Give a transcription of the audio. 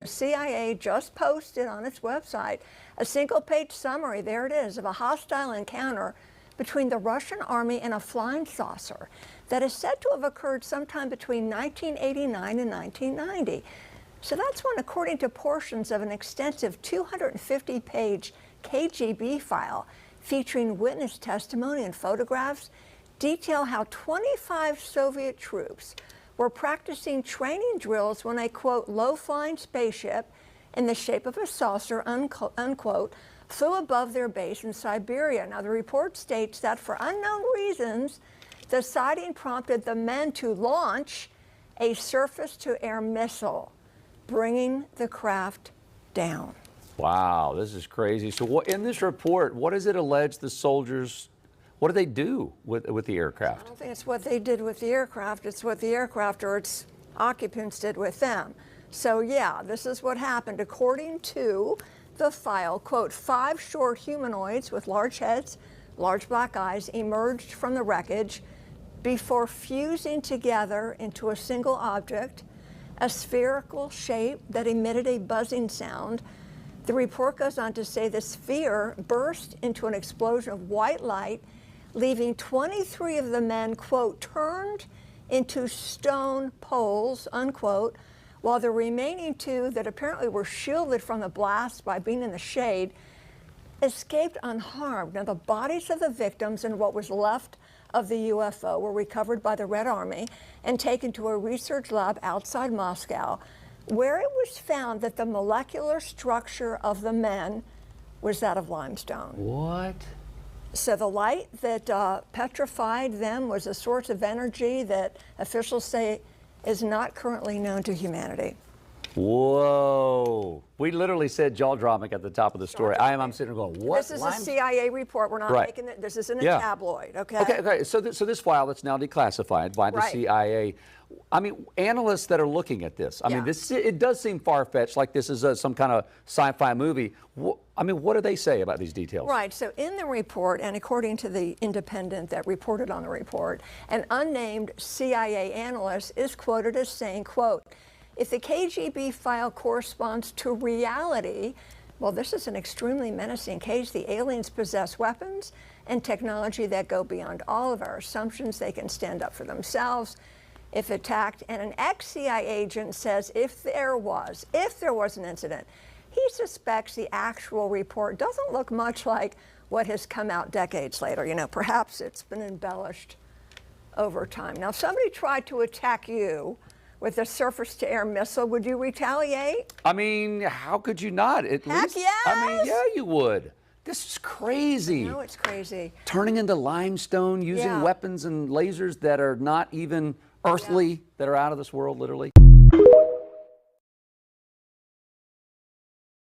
CIA just posted on its website a single-page summary, there it is, of a hostile encounter between the Russian army and a flying saucer that is said to have occurred sometime between 1989 and 1990. So that's when, according to portions of an extensive 250-page KGB file featuring witness testimony and photographs, detail how 25 Soviet troops were practicing training drills when a, quote, low-flying spaceship in the shape of a saucer, unquote, flew above their base in Siberia. Now, the report states that for unknown reasons, the sighting prompted the men to launch a surface-to-air missile, bringing the craft down. Wow, this is crazy. So what, in this report, what does it allege the soldiers, what do they do with the aircraft? I don't think it's what they did with the aircraft, it's what the aircraft or its occupants did with them. So yeah, this is what happened. According to the file, quote, 5 short humanoids with large heads, large black eyes emerged from the wreckage before fusing together into a single object, a spherical shape that emitted a buzzing sound. The report goes on to say the sphere burst into an explosion of white light, leaving 23 of the men, quote, turned into stone poles, unquote, while the remaining 2 that apparently were shielded from the blast by being in the shade escaped unharmed. Now, the bodies of the victims and what was left of the UFO were recovered by the Red Army and taken to a research lab outside Moscow, where it was found that the molecular structure of the men was that of limestone. What? So the light that petrified them was a source of energy that officials say is not currently known to humanity. Whoa. We literally said jaw-dropping at the top of the story. I'm sitting there going, what? This is a CIA report. We're not making it. This isn't a tabloid, okay? Okay. So this file that's now declassified by the CIA. I mean, analysts that are looking at this, I mean, it does seem far-fetched, like this is some kind of sci-fi movie. I mean, what do they say about these details? Right. So in the report, and according to the Independent that reported on the report, an unnamed CIA analyst is quoted as saying, quote, if the KGB file corresponds to reality, well, this is an extremely menacing case. The aliens possess weapons and technology that go beyond all of our assumptions. They can stand up for themselves if attacked. And an ex-CIA agent says if there was an incident, he suspects the actual report doesn't look much like what has come out decades later. You know, perhaps it's been embellished over time. Now, if somebody tried to attack you with a surface-to-air missile, would you retaliate? I mean, how could you not? Heck yes! I mean, yeah, you would. This is crazy. No, it's crazy. Turning into limestone, using weapons and lasers that are not even earthly, that are out of this world, literally.